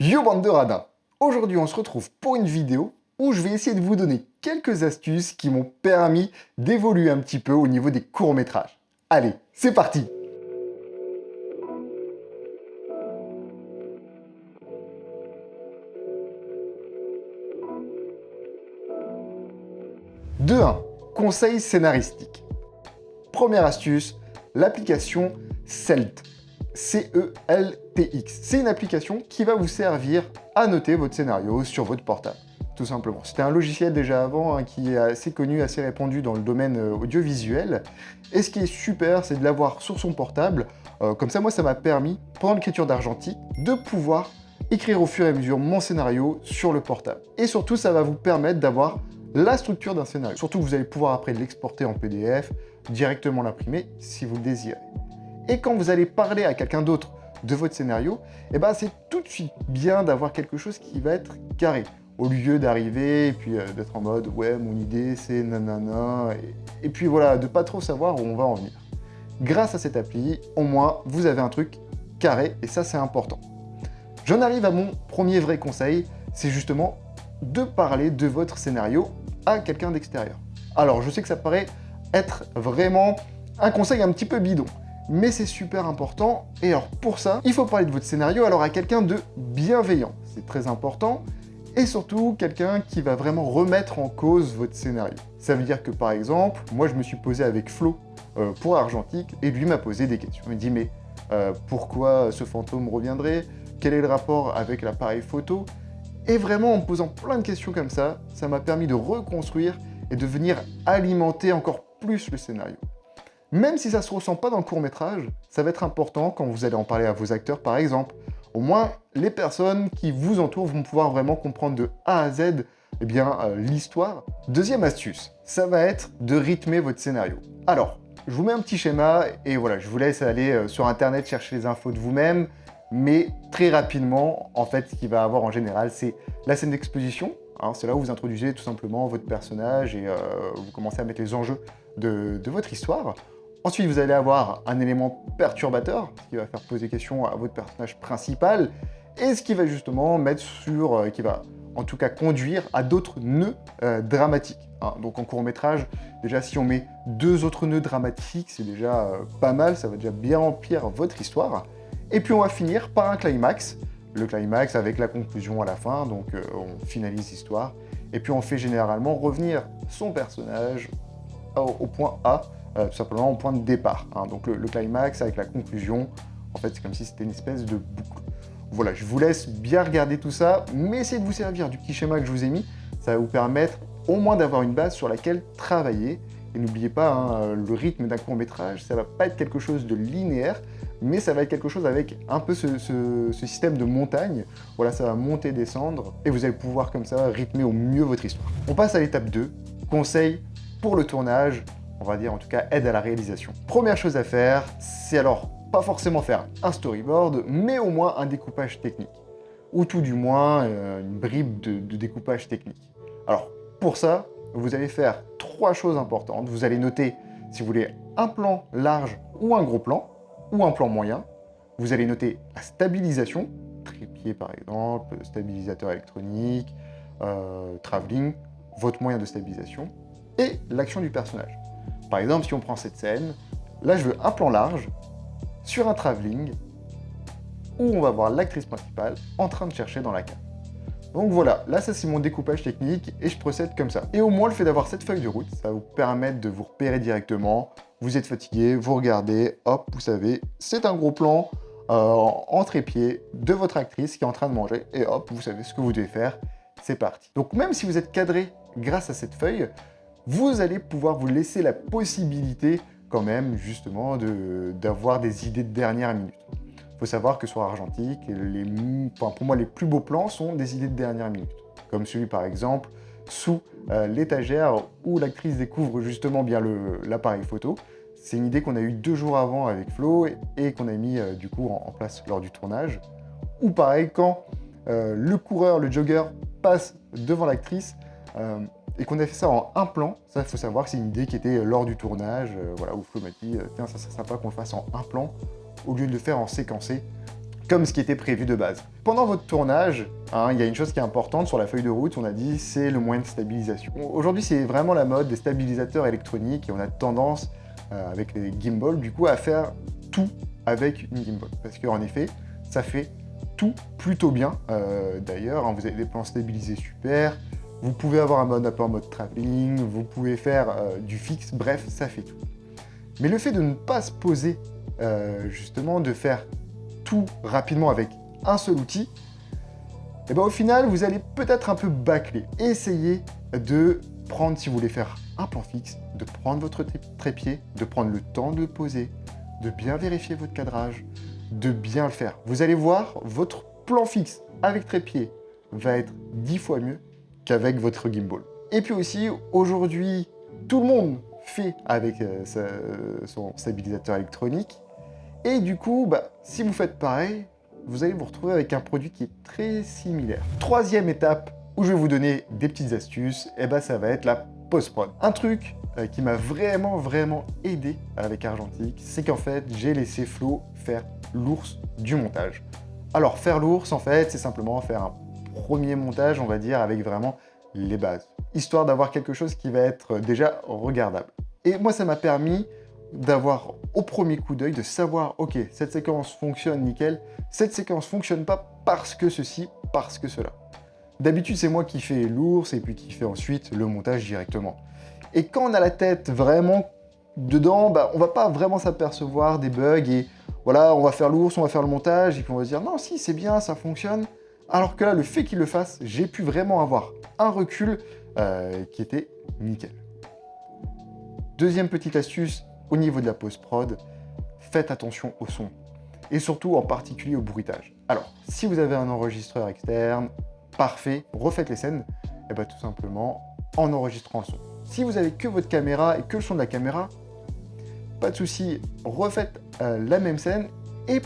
Yo bande de radins! Aujourd'hui on se retrouve pour une vidéo où je vais essayer de vous donner quelques astuces qui m'ont permis d'évoluer un petit peu au niveau des courts-métrages. Allez, c'est parti! De 1. Conseil scénaristique. Première astuce, l'application Celt. C-E-L-T-X. C'est une application qui va vous servir à noter votre scénario sur votre portable, tout simplement. C'était un logiciel déjà avant qui est assez connu, assez répandu dans le domaine audiovisuel. Et ce qui est super, c'est de l'avoir sur son portable. Comme ça, moi, ça m'a permis, pendant l'écriture d'Argentique, de pouvoir écrire au fur et à mesure mon scénario sur le portable. Et surtout, ça va vous permettre d'avoir la structure d'un scénario. Surtout, vous allez pouvoir après l'exporter en PDF, directement l'imprimer si vous le désirez. Et quand vous allez parler à quelqu'un d'autre de votre scénario, eh ben c'est tout de suite bien d'avoir quelque chose qui va être carré. Au lieu d'arriver et puis d'être en mode « ouais, mon idée c'est nanana » et puis voilà, de pas trop savoir où on va en venir. Grâce à cette appli, au moins, vous avez un truc carré et ça c'est important. J'en arrive à mon premier vrai conseil, c'est justement de parler de votre scénario à quelqu'un d'extérieur. Alors, je sais que ça paraît être vraiment un conseil un petit peu bidon, mais c'est super important. Et alors pour ça, il faut parler de votre scénario alors à quelqu'un de bienveillant. C'est très important. Et surtout, quelqu'un qui va vraiment remettre en cause votre scénario. Ça veut dire que par exemple, moi je me suis posé avec Flo pour Argentique, et lui m'a posé des questions. Il me dit, mais pourquoi ce fantôme reviendrait? Quel est le rapport avec l'appareil photo? Et vraiment, en me posant plein de questions comme ça m'a permis de reconstruire et de venir alimenter encore plus le scénario. Même si ça ne se ressent pas dans le court-métrage, ça va être important quand vous allez en parler à vos acteurs, par exemple. Au moins, les personnes qui vous entourent vont pouvoir vraiment comprendre de A à Z l'histoire. Deuxième astuce, ça va être de rythmer votre scénario. Alors, je vous mets un petit schéma et voilà, je vous laisse aller sur Internet chercher les infos de vous-même. Mais très rapidement, en fait, ce qu'il va avoir en général, c'est la scène d'exposition. Hein, c'est là où vous introduisez tout simplement votre personnage et vous commencez à mettre les enjeux de votre histoire. Ensuite, vous allez avoir un élément perturbateur, ce qui va faire poser question à votre personnage principal, et ce qui va justement mettre sur, qui va en tout cas conduire à d'autres nœuds dramatiques. Hein. Donc en court-métrage, déjà si on met 2 autres nœuds dramatiques, c'est déjà pas mal, ça va déjà bien remplir votre histoire. Et puis on va finir par un climax, le climax avec la conclusion à la fin, donc on finalise l'histoire. Et puis on fait généralement revenir son personnage au point A, tout simplement au point de départ. Hein. Donc le climax avec la conclusion, en fait c'est comme si c'était une espèce de boucle. Voilà, je vous laisse bien regarder tout ça, mais essayez de vous servir du petit schéma que je vous ai mis, ça va vous permettre au moins d'avoir une base sur laquelle travailler. Et n'oubliez pas, hein, le rythme d'un court-métrage, ça va pas être quelque chose de linéaire, mais ça va être quelque chose avec un peu ce système de montagne. Voilà, ça va monter, descendre, et vous allez pouvoir comme ça rythmer au mieux votre histoire. On passe à l'étape 2, conseil pour le tournage, on va dire en tout cas aide à la réalisation. Première chose à faire, c'est alors pas forcément faire un storyboard, mais au moins un découpage technique. Ou tout du moins une bribe de découpage technique. Alors pour ça, vous allez faire 3 choses importantes. Vous allez noter, si vous voulez, un plan large ou un gros plan, ou un plan moyen. Vous allez noter la stabilisation, trépied par exemple, stabilisateur électronique, travelling, votre moyen de stabilisation, et l'action du personnage. Par exemple, si on prend cette scène, là je veux un plan large, sur un travelling, où on va voir l'actrice principale en train de chercher dans la cave. Donc voilà, là ça c'est mon découpage technique et je procède comme ça. Et au moins le fait d'avoir cette feuille de route, ça va vous permettre de vous repérer directement. Vous êtes fatigué, vous regardez, hop, vous savez, c'est un gros plan en trépied de votre actrice qui est en train de manger et hop, vous savez ce que vous devez faire, c'est parti. Donc même si vous êtes cadré grâce à cette feuille, vous allez pouvoir vous laisser la possibilité quand même justement d'avoir des idées de dernière minute. Il faut savoir que sur Argentique, pour moi, les plus beaux plans sont des idées de dernière minute. Comme celui, par exemple, sous l'étagère où l'actrice découvre justement bien l'appareil photo. C'est une idée qu'on a eue 2 jours avant avec Flo et qu'on a mis du coup en place lors du tournage. Ou pareil, quand le coureur, le jogger passe devant l'actrice et qu'on a fait ça en un plan, ça, il faut savoir que c'est une idée qui était lors du tournage, voilà, où Flo m'a dit « Tiens, ça serait sympa qu'on le fasse en un plan » au lieu de le faire en séquencé. comme ce qui était prévu de base. Pendant votre tournage, il y a une chose qui est importante sur la feuille de route, on a dit, c'est le moyen de stabilisation. Aujourd'hui, c'est vraiment la mode des stabilisateurs électroniques et on a tendance, avec les gimbals, du coup, à faire tout avec une gimbal. Parce qu'en effet, ça fait tout plutôt bien. D'ailleurs, vous avez des plans stabilisés super, vous pouvez avoir un peu en mode travelling, vous pouvez faire du fixe, bref, ça fait tout. Mais le fait de ne pas se poser, justement, de faire tout rapidement avec un seul outil, et au final, vous allez peut-être un peu bâcler. Essayez de prendre, si vous voulez faire un plan fixe, de prendre votre trépied, de prendre le temps de le poser, de bien vérifier votre cadrage, de bien le faire. Vous allez voir, votre plan fixe avec trépied va être 10 fois mieux qu'avec votre gimbal. Et puis aussi, aujourd'hui, tout le monde fait avec son stabilisateur électronique. Et du coup, si vous faites pareil, vous allez vous retrouver avec un produit qui est très similaire. Troisième étape où je vais vous donner des petites astuces, ça va être la post-prod. Un truc qui m'a vraiment aidé avec Argentique, c'est qu'en fait, j'ai laissé Flo faire l'ours du montage. Alors, faire l'ours, en fait, c'est simplement faire un premier montage, on va dire, avec vraiment les bases, histoire d'avoir quelque chose qui va être déjà regardable. Et moi, ça m'a permis d'avoir au premier coup d'œil, de savoir, ok, cette séquence fonctionne nickel, cette séquence fonctionne pas parce que ceci, parce que cela. D'habitude, c'est moi qui fais l'ours et puis qui fais ensuite le montage directement. Et quand on a la tête vraiment dedans, on va pas vraiment s'apercevoir des bugs et voilà, on va faire l'ours, on va faire le montage et puis on va se dire non, si, c'est bien, ça fonctionne. Alors que là, le fait qu'il le fasse, j'ai pu vraiment avoir un recul qui était nickel. Deuxième petite astuce, au niveau de la post-prod, faites attention au son. Et surtout, en particulier au bruitage. Alors, si vous avez un enregistreur externe, parfait, refaites les scènes, tout simplement en enregistrant le son. Si vous avez que votre caméra et que le son de la caméra, pas de souci, refaites la même scène et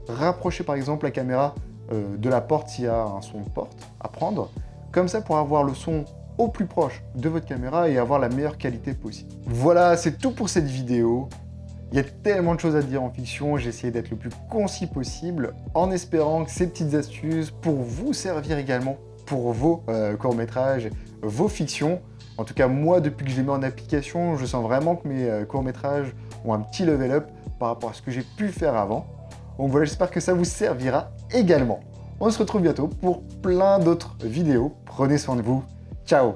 rapprochez par exemple la caméra de la porte s'il y a un son de porte à prendre, comme ça pour avoir le son au plus proche de votre caméra et avoir la meilleure qualité possible. Voilà, c'est tout pour cette vidéo. Il y a tellement de choses à dire en fiction, j'ai essayé d'être le plus concis possible, en espérant que ces petites astuces pour vous servir également pour vos courts-métrages, vos fictions. En tout cas, moi, depuis que je les mets en application, je sens vraiment que mes courts-métrages ont un petit level up par rapport à ce que j'ai pu faire avant. Donc voilà, j'espère que ça vous servira également. On se retrouve bientôt pour plein d'autres vidéos. Prenez soin de vous. Ciao!